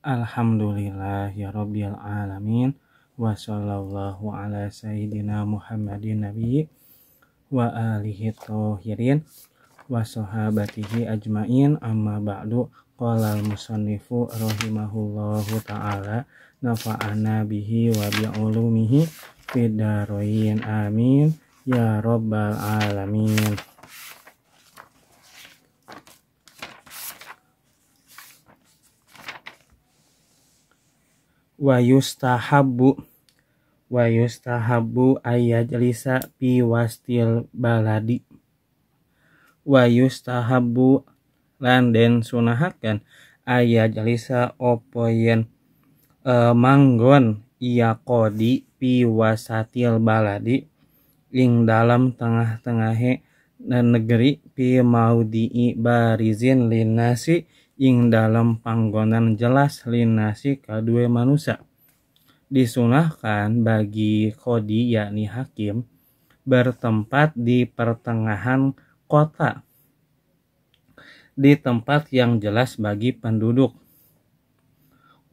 Alhamdulillahirabbil alamin wa sallallahu ala sayyidina Muhammadin nabi wa alihi thahirin wa sahabatihi ajmain amma ba'du. Qala al-musannifu rahimahullahu ta'ala nafa'ana bihi wa bi'ulumihi fid dharain amin ya rabbal alamin. Wa yustahabbu ayyajlisa fi wastil baladi. Wa yustahabbu lan den sunahaken ayyajlisa opo yen manggon iya qodi fi wasatil baladi ing dalam tengah-tengahe negeri fi maudhi'i barizin linnasi ing dalam panggonan jelas linasi kadue manusia. Disunahkan bagi qodi yakni hakim bertempat di pertengahan kota, di tempat yang jelas bagi penduduk.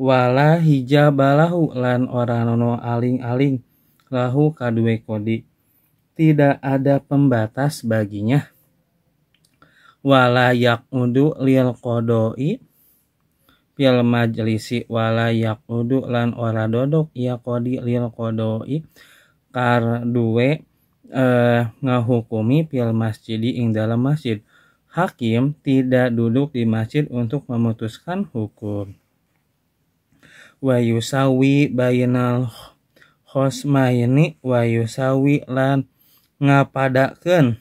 Wala hijabalahu lan oranono aling-aling lahu kadue qodi, tidak ada pembatas baginya. Wala yaqudu lil qodoi fil majlisi wala yaqudu lan ora dodok ya qodi lil qodoi kardue ngahukumi fil masjidi ing dalam masjid. Hakim tidak duduk di masjid untuk memutuskan hukum. Wa yusawi bainal khosmaini wa yusawi lan ngapadakeun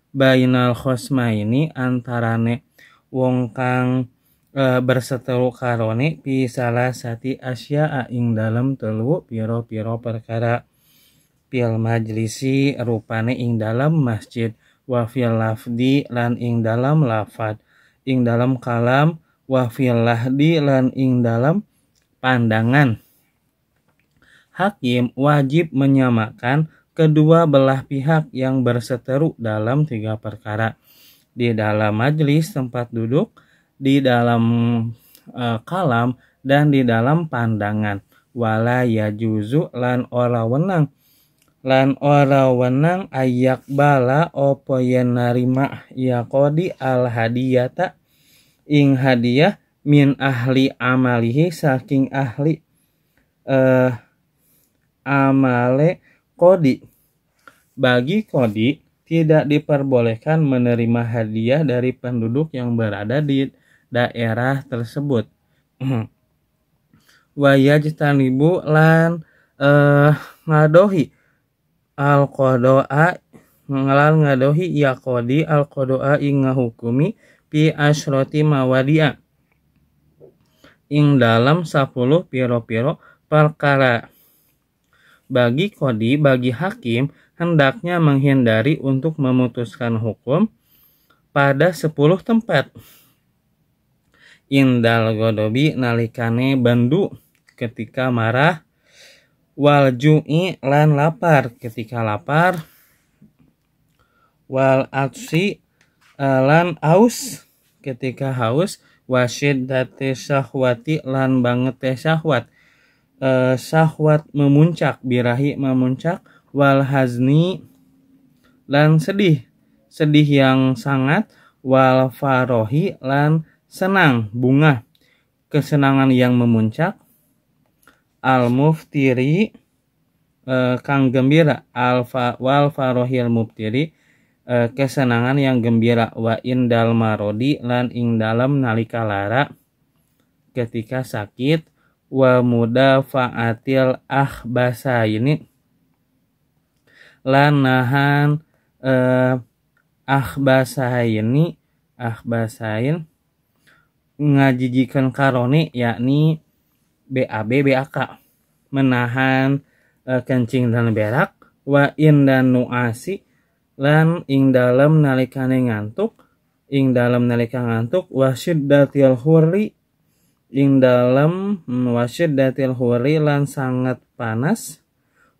bainal khosmaini antarane wong kang berseteru karone pi salasati asya'a ing dalam telu piro-piro perkara. Fil majlisi rupane ing dalam masjid, wa fil lafdi lan ing dalam lafad, ing dalam kalam, wa fil lahdi lan ing dalam pandangan. Hakim wajib menyamakan kedua belah pihak yang berseteru dalam tiga perkara: di dalam majlis tempat duduk, di dalam kalam, dan di dalam pandangan. Wala yajuzu lan ora wenang ayak bala opo yen narima ya qodi al hadiyata ing hadiah min ahli amalihi saking ahli amale qodi. Bagi qodi tidak diperbolehkan menerima hadiah dari penduduk yang berada di daerah tersebut. Wa yajtanibu lan ngadohi al qodoa ngalal ngadohi ya qodi al qodoa ing ngahukumi pi asyroti mawadia ing dalam 10 piro-piro perkara. Bagi qodi, bagi hakim hendaknya menghindari untuk memutuskan hukum pada 10 tempat. Indal godobi nalikane bandu ketika marah, wal ju'i lan lapar ketika lapar, wal atsi lan aus ketika haus, wasyiddati syahwati lan banget syahwat, syahwat memuncak, birahi memuncak, wal hazni lan sedih yang sangat, wal farohi lan senang, bunga, kesenangan yang memuncak, al muftiri kang gembira, wal farohil muftiri kesenangan yang gembira, wa indal marodi lan ing dalam nalika lara ketika sakit, wa mudafa'atil akhbasaini lan nahan akhbasain ngajijikan karone yakni BAB BAK, menahan kencing dan berak, wa indan nuasi lan ing dalam nalikane ngantuk, wa syiddatil hurri ing dalam wasyiddatil hurri lan sangat panas,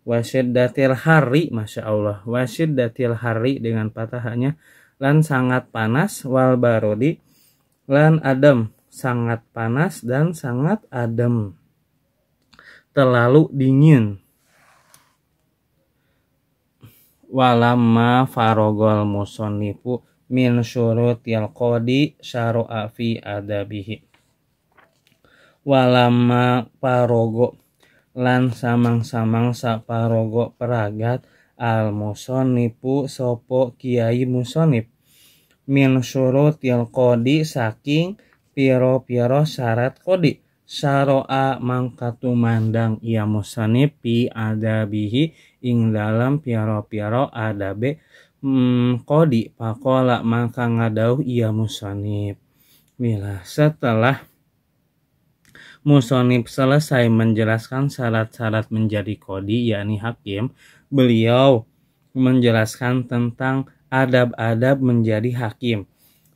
wasyiddatil hari, masya Allah, wasyiddatil hari dengan patahnya, lan sangat panas, wal barodi lan adem, sangat panas dan sangat adem, terlalu dingin. Walamma farogol musonifu min syurutil qadi syara'a fi adabihi. Walamma parogo lan samang-samang saparogo peragat al musonifu sopo kiai musonif min syurutil qadi saking piro-piro syarat qadi syara'a mangka tumandang ia musonif fi adabihi ing dalam piro-piro adabe qadi pakola maka ngadauh ia musonif. Bila setelah musonif selesai menjelaskan syarat-syarat menjadi qadi yakni hakim, beliau menjelaskan tentang adab-adab menjadi hakim.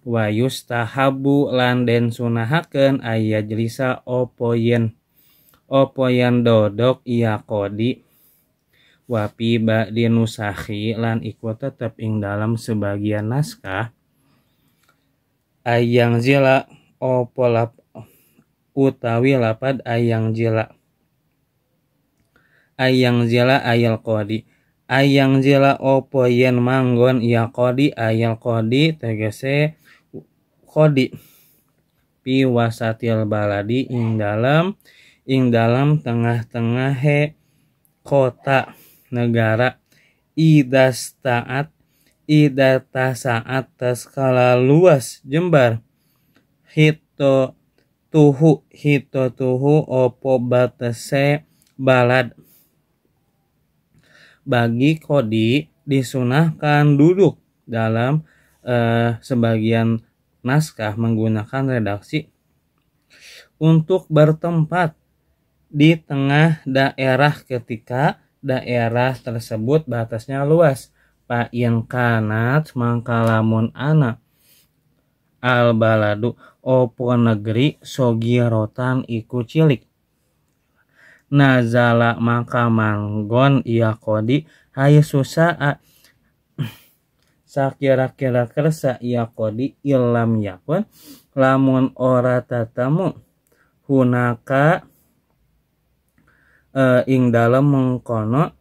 Wa yustahabu lan den sunahakeun ayajlisa opoyen dodok ia qadi wapi ba'di nusahi lan iku tetep ing dalam sebagian naskah ayang jila opolap utawi lapad ayang jila ayal qadi ayang jila opo yen manggon ia qadi ayal qadi tegese qadi pi wasatil baladi ing dalam tengah-tengah kota negara idatasaat taskala luas jembar hito tuhu opo batese balad. Bagi qadi disunahkan duduk dalam sebagian naskah menggunakan redaksi untuk bertempat di tengah daerah ketika daerah tersebut batasnya luas. Pa in kanat mangka lamun ana al baladu opo negeri sogirotan iku cilik. Nazala maka manggon ia qadi hayu susa'a sakira-kira kersa ia qadi ilam yakun lamun ora tatamu hunaka ing dalam mengkono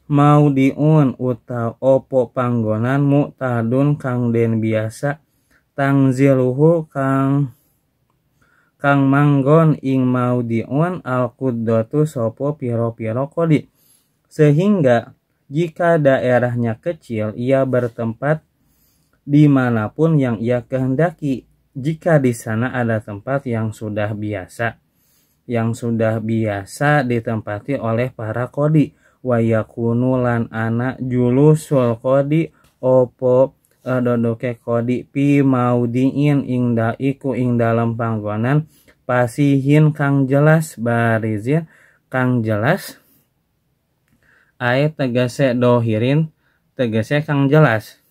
mau diun uta opo panggonan mu'tadun kang den biasa tangziluhu kang manggon ing mau diun al quddatu sopo piro-piro qadi, sehingga jika daerahnya kecil ia bertempat dimanapun yang ia kehendaki jika di sana ada tempat yang sudah biasa ditempati oleh para qadi. Wa yakunu lan ana julusul qadi opo dodoke qadi pi maudiin ing dalam panggonan pasihin kang jelas barizin kang jelas ai tegese dohirin tegese kang jelas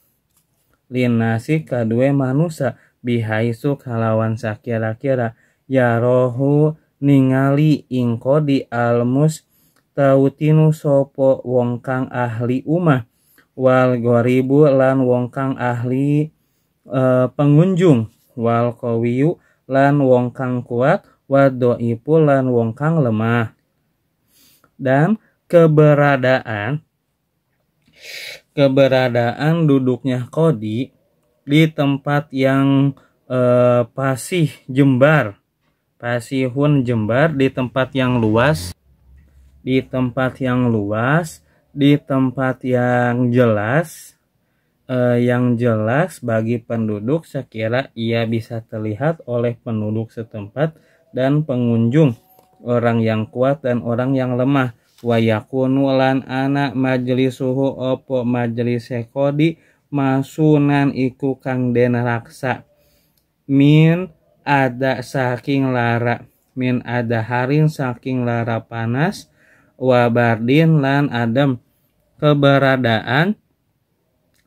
linasi kadue manusia bihaisu kalawan sakira-kira ya rohu ningali ing qadi almus tautinu sopo wong kang ahli umah wal goribu lan wong kang ahli pengunjung wal qawiyu lan wong kang kuat wadoipu lan wong kang lemah. Dan keberadaan duduknya qadi di tempat yang pasihun jembar di tempat yang luas, di tempat yang jelas bagi penduduk sekira ia bisa terlihat oleh penduduk setempat dan pengunjung, orang yang kuat dan orang yang lemah. Wa yakunu lan ana majlisuhu opo majlise qadi masunan iku kang den raksa min ada harin saking lara panas wabardin lan adem. Keberadaan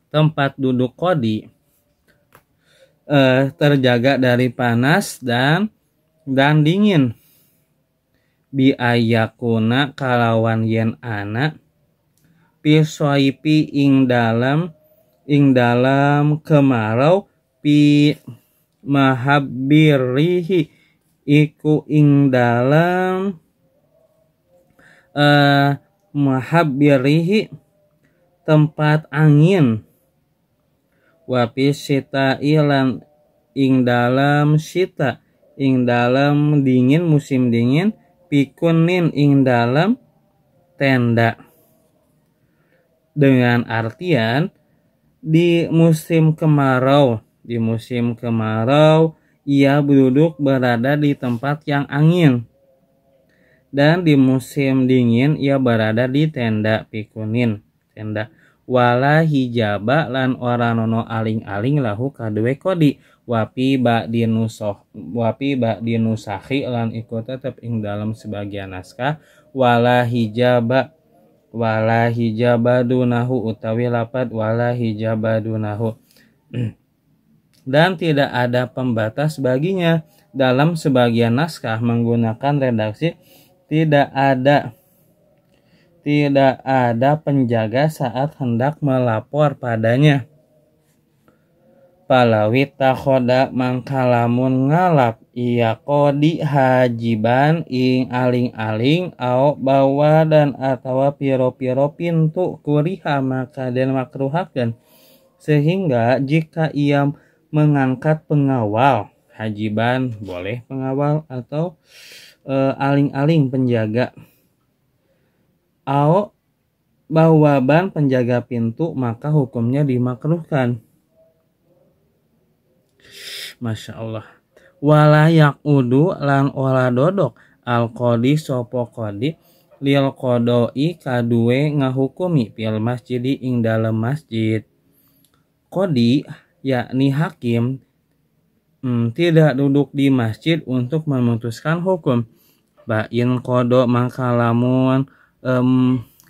tempat duduk qadi terjaga dari panas dan dingin. Bi ayakuna kalawan yen ana pisoipi ing dalam kemarau pi mahabbirihi iku ing dalam mahabbirihi tempat angin, wapi sita ilan ing dalam sita ing dalam dingin musim dingin, pikunin ing dalam tenda. Dengan artian di musim kemarau ia duduk berada di tempat yang angin, dan di musim dingin ia berada di tenda, pikunin tenda. Wala hijaba lan ora nono aling-aling lahu kadue kodi, wapi ba dinusahi lan iku tetep ing dalam sebagian naskah wala hijabadunahu utawi lapat wala hijabadunahu dan tidak ada pembatas baginya. Dalam sebagian naskah menggunakan redaksi tidak ada penjaga saat hendak melapor padanya. Palawit takhoda mangkalamun ngalap iya kodi hajiban ing aling-aling au bawa dan atawa piro-piro pintu kuriha maka den makruhakeun, sehingga jika ia mengangkat pengawal, hajiban boleh pengawal atau aling-aling penjaga, au bawaban penjaga pintu, maka hukumnya dimakruhkan. Masya Allah. Wala yakudu lan ora dodok al qodi sopo qodi lil qodoi kadue ngahukumi pil masjidi ing dalam masjid. Qodi yakni hakim tidak duduk di masjid untuk memutuskan hukum. Bain kodo mangkalamun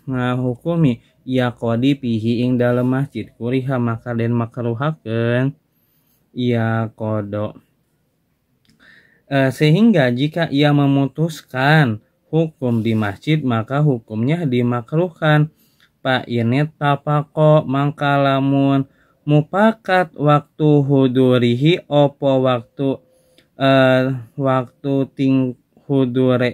ngahukumi ya qodi pihi ing dalam masjid kuriha maka den makruhakeun ia kodo. Sehingga jika ia memutuskan hukum di masjid maka hukumnya dimakruhkan. Pak ini tapako mangkalamun mupakat waktu hudurihi opo waktu hudure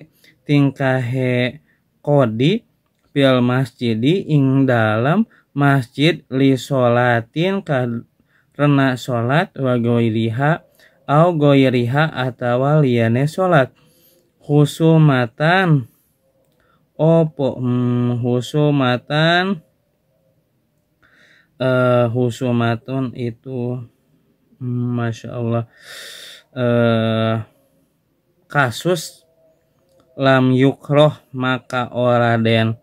tingkahe kodi pil masjidi ing dalam masjid li sholatin karena sholat wa goiriha au goiriha atawa liyane sholat husumatan opo husumatun itu Masya Allah kasus lam yukroh maka ora den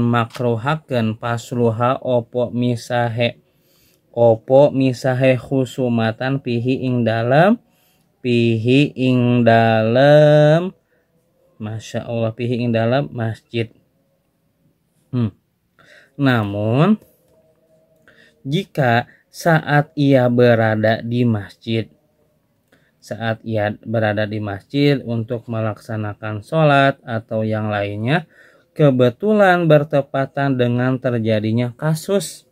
makruhakeun pasluha opo misahe husumatan pihi ing dalam Masya Allah pihi ing dalam masjid. Namun jika saat ia berada di masjid untuk melaksanakan sholat atau yang lainnya kebetulan bertepatan dengan terjadinya kasus,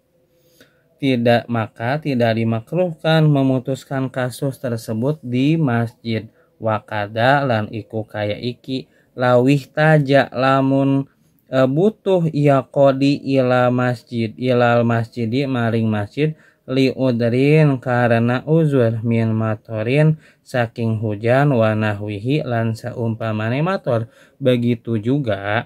maka tidak dimakruhkan memutuskan kasus tersebut di masjid. Wakada lan iku kaya iki lawih taja lamun butuh ia kodi ilal masjidi maring masjid li udrin karena uzur min matorin saking hujan wa nahwihi lan saumpamane mator. Begitu juga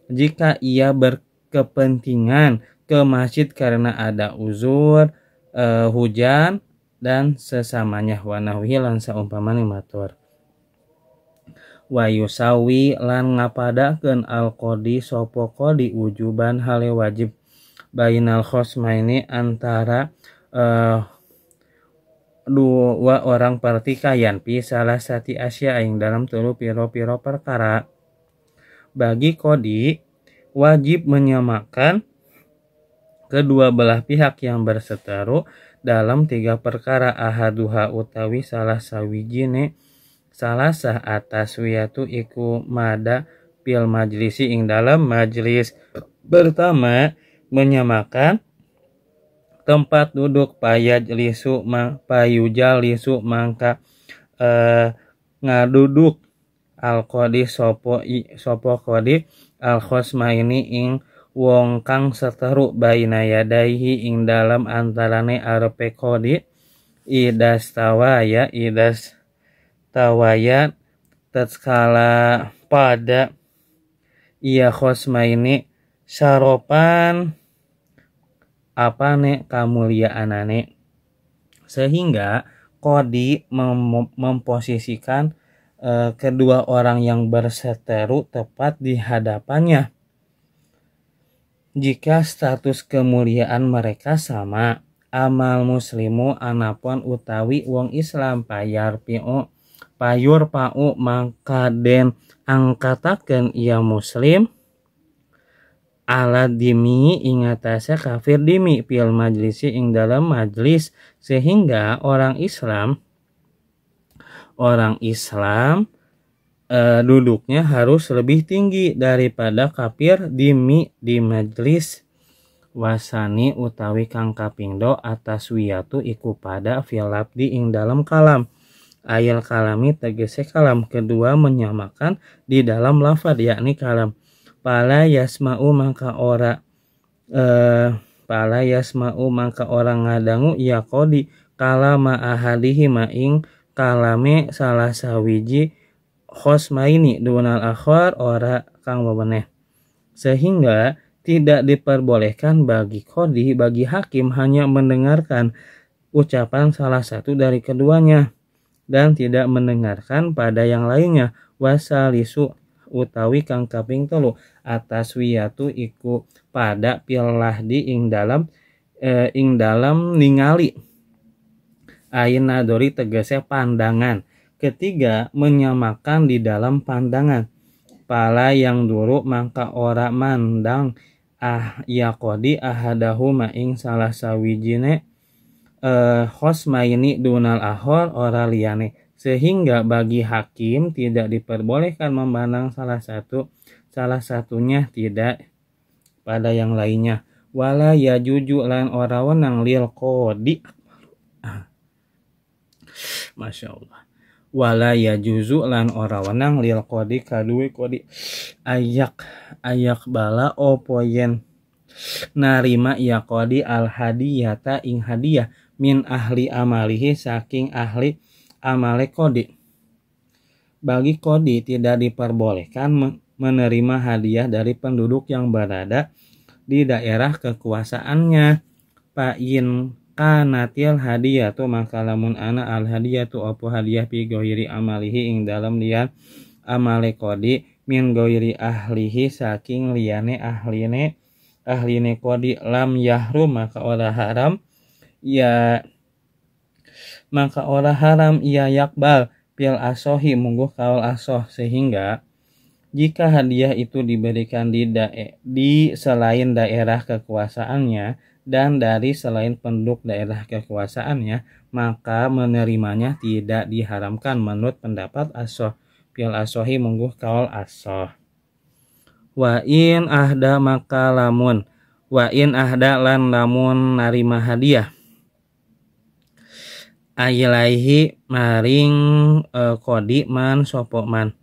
jika ia berkepentingan ke masjid karena ada uzur hujan dan sesamanya wa nahwihi lan saumpamane mator. Wa yusawi lan ngapadakeun al qodi sopo qodi wujuban hale wajib bainal khosmaini antara dua orang pertikaian pi salah sati asya ing dalam telu piro-piro perkara. Bagi kodi wajib menyamakan kedua belah pihak yang berseteru dalam 3 perkara ahaduha utawi salah sawijine salasah atas wiyatu iku mada pil majlisi ing dalam majlis. Pertama, menyamakan tempat duduk payujal lisu mangka ngaduduk al-qadi sopo qadi al-khosmaini ing wong kang seteru baina yadaihi ing dalam antarane arepe qadi idas tawaya tatkala pada ia khosmaini saropan apane kamuliaanane, sehingga qadi memposisikan kedua orang yang berseteru tepat di hadapannya. Jika status kemuliaan mereka sama, amal muslimu anapun utawi wong Islam payur pau maka den angkataken ia muslim ala dimi ingatase kafir dimi fil majlisi ing dalam majlis, sehingga orang Islam duduknya harus lebih tinggi daripada kafir dimi di majlis. Wasani utawi kang kapindo atas wiyatu iku pada fil labdi ing dalam kalam, ayal kalami tegese kalam, kedua menyamakan di dalam lafad yakni kalam. Pala yasma'u maka orang ngadangu ya qadi kalama ahadihi maing kalame salah sawiji khosmaini dunal akhar ora kang bebeneh, sehingga tidak diperbolehkan bagi hakim hanya mendengarkan ucapan salah satu dari keduanya dan tidak mendengarkan pada yang lainnya. Wasalisu utawi kang kaping 3 atas wiyatu iku pada pilahdi ing dalam ningali ain nadori tegese pandangan, ketiga menyamakan di dalam pandangan. Pala yang dulu maka ora mandang ya qadi ahadahu maing salah sawijine khosmaini dunal ahor ora liyane, sehingga bagi hakim tidak diperbolehkan memandang salah satunya tidak pada yang lainnya. Wala yajuju lan ora wenang lil qadi Masya Allah. Wala yajuzu lan ora wenang lil qadi kaduwe qadi ayak bala opo yen narima ya qadi al hadiyata ing hadiah min ahli amalihi saking ahli amale qadi. Bagi qadi tidak diperbolehkan menerima hadiah dari penduduk yang berada di daerah kekuasaannya. Pain kanatil hadiyatu maka lamun ana al hadiyatu opo hadiah pi goiri amalihi ing dalam lian amale qadi min goiri ahlihi saking liane ahline qadi lam yahrum maka ora haram ia yakbal pil asohi mungguh kaul asoh, sehingga jika hadiah itu diberikan di selain daerah kekuasaannya dan dari selain penduduk daerah kekuasaannya, maka menerimanya tidak diharamkan menurut pendapat asoh. Pil asohi mungguh kaul asoh. Wa in ahda lan lamun narima hadiah ailaihi maring qadi man sopo man.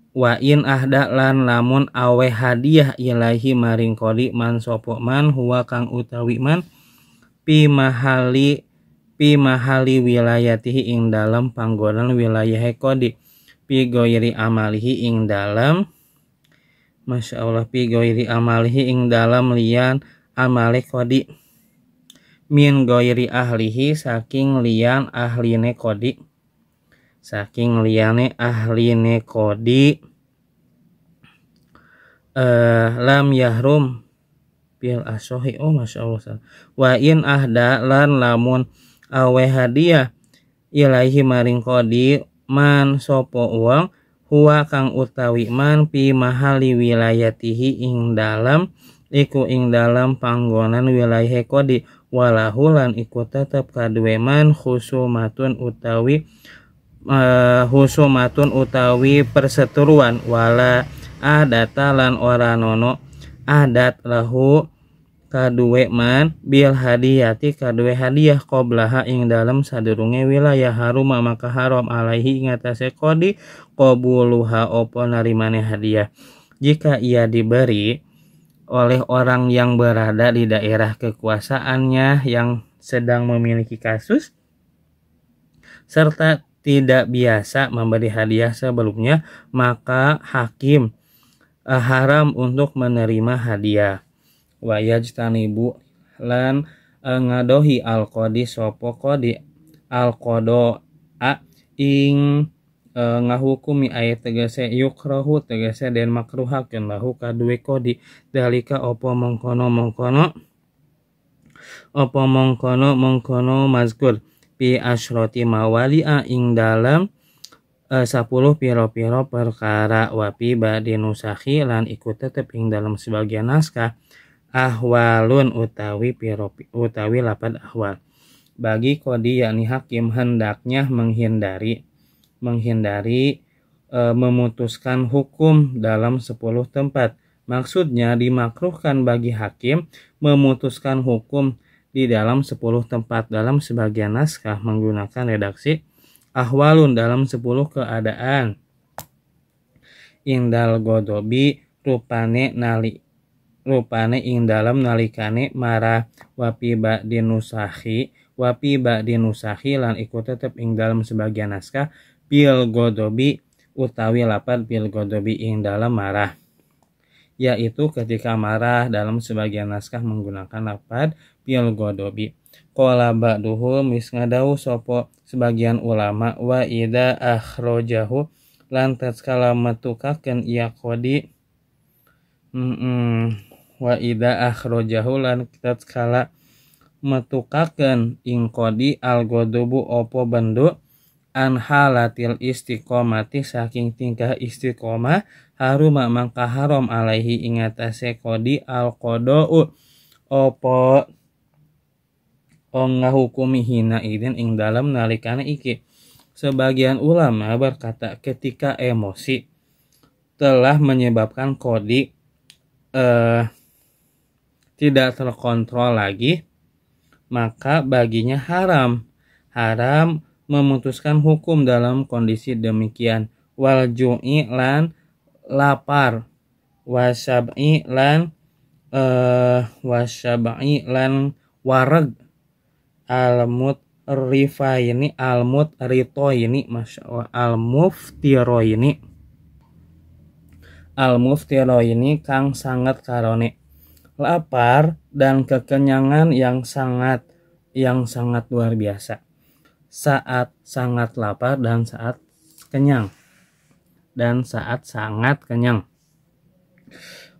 Wa in ahda lan lamun awe hadiah ilaihi maring qadi man sopo man huwa kang utawi man pi mahali wilayatihi ing dalam panggonan wilayah qadi pi goiri amalihi ing dalam Masya Allah pi goiri amalihi ing dalam lian amale qadi min goiri ahlihi saking lian ahline qadi lam yahrum bil asohi. Masya Allah. Wa in ahda lan lamun awe hadiah ilaihi maring qadi man sopo uang huwa kang utawi man pi mahali wilayatihi ing dalam panggonan wilayah qadi walahu lan iku tetep kaduwe man husumatun utawi perseteruan wala adata lan ora nono adat lahu kadue man bil hadiyati kadue hadiah qoblaha ing dalam sadurunge wilayah harum maka haram alaihi ing atase kodi qabuluha opo narimane hadiah jika ia diberi oleh orang yang berada di daerah kekuasaannya yang sedang memiliki kasus serta tidak biasa memberi hadiah sebelumnya, maka hakim haram untuk menerima hadiah. Wa yajtanibu lan ngadohi al-qadi sopo qadi al-qado a ing ngahukumi ayat tegese yukrahu tegese den makruhakeun lahu kadue kodi dalika opo mongkono mazkur pi asyroti mawali'a ing dalam 10 piro-piro perkara wapi ba'di nusakhi lan ikut tetep ing dalam sebagian naskah ahwalun utawi lapad ahwal bagi kodi yakni hakim hendaknya menghindari memutuskan hukum dalam 10 tempat. Maksudnya dimakruhkan bagi hakim memutuskan hukum di dalam 10 tempat. Dalam sebagian naskah menggunakan redaksi ahwalun dalam 10 keadaan. Indal godobi rupane ing dalam nalikane marah wapi ba'di nusahi lan ikut tetep ing dalam sebagian naskah bil godobi utawi lapad bil godobi ing dalam marah, yaitu ketika marah dalam sebagian naskah menggunakan lapad bil godobi. Qala ba'duhu mis ngadau sopo sebagian ulama wa ida akhrojahu lan tatkala metukaken ia kodi wa ida akhrojahu lan tatkala metukaken ing kodi al godobu opo bendu an halatil istiqomati saking tingkah istiqomah haruma mangka haram alaihi ing atase kodi al qodou opo ngahukumi hina idin ing dalam nalikane iki. Sebagian ulama berkata ketika emosi telah menyebabkan kodi tidak terkontrol lagi, maka baginya haram memutuskan hukum dalam kondisi demikian. Wal ju'i lan lapar, wasab'i lan wareg, almut rifaini almut ritoini almuftiroini kang sangat karone, lapar dan kekenyangan yang sangat luar biasa, saat sangat lapar dan saat sangat kenyang.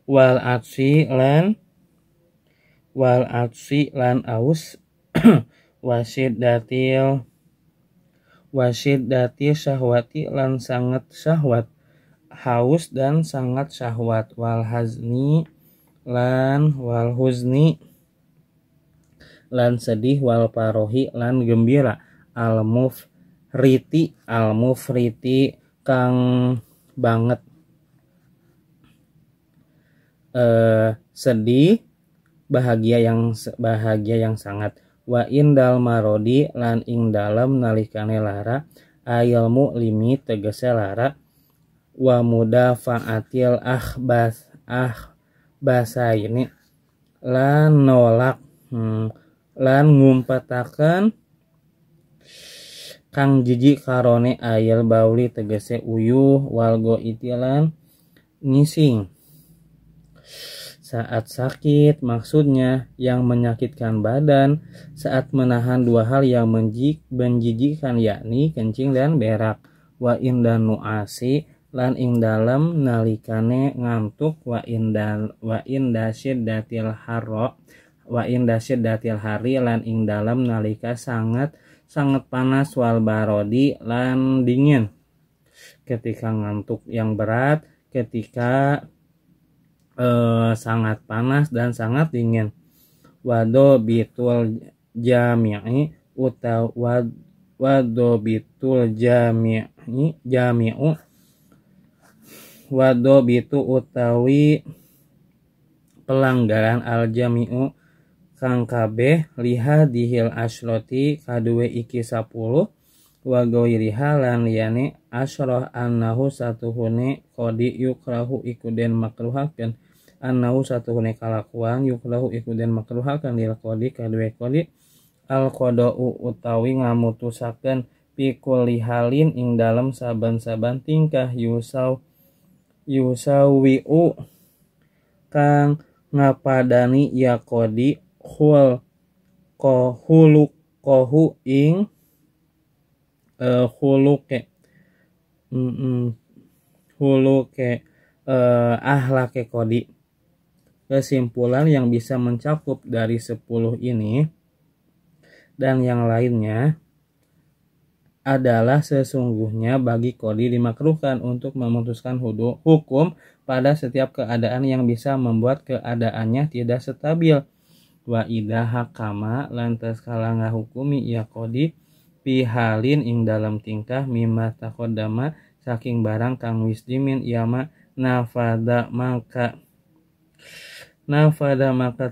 Wal atsi lan aus wasiddatil syahwati lan sangat syahwat, haus dan sangat syahwat. Wal huzni lan sedih, wal parohi lan gembira, al mufriti kang banget, sedih bahagia yang sangat. Wa indal marodi lan ing dalam nalikane lara, ayil mu'limi tegese lara, wa mudafa'atil akhbasaini lan nolak lan ngumpetaken kang jijik karone ayil bauli tegese uyuh, wal goiti lan ngising. Saat sakit maksudnya yang menyakitkan badan, saat menahan dua hal yang menjijikkan yakni kencing dan berak. Wa indan nuasi lan ing dalam nalikane ngantuk, wa inda syiddatil hari lan ing dalam nalika sangat panas, wal barodi lan dingin, ketika ngantuk yang berat, ketika sangat panas dan sangat dingin. Wadobitul wadobitu utawi pelanggaran al jami'u kang kabeh liha dihil asyroti kadue iki 10 wa goiriha lan liyane asyroh annahu satuhune kodi yukrahu ikuden makruhakeun annahu satuhune kalakuan yukrahu ikuden makruhakeun lil kodi kadue kodi al qada'u utawi ngamutusakeun pikulli halin ing dalam saban-saban tingkah yusawiu kang ngapadani ya kodi huluk kohu ing huluke ahlake kodi. Kesimpulan yang bisa mencakup dari 10 ini dan yang lainnya adalah sesungguhnya bagi kodi dimakruhkan untuk memutuskan hukum pada setiap keadaan yang bisa membuat keadaannya tidak stabil. Wa idha hakama lantas kala ngahukumi ya kodi pihalin ing dalam tingkah mimma taqaddama saking barang kang wis dimin yama nafada maka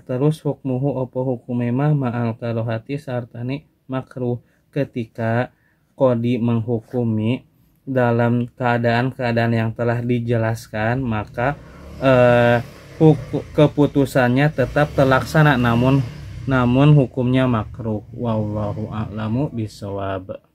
terus hukmuhu opo hukume mah ma'al karohati sartane makruh. Ketika kodi menghukumi dalam keadaan-keadaan yang telah dijelaskan maka keputusannya tetap terlaksana namun hukumnya makruh. Wallahu a'lamu bishawab.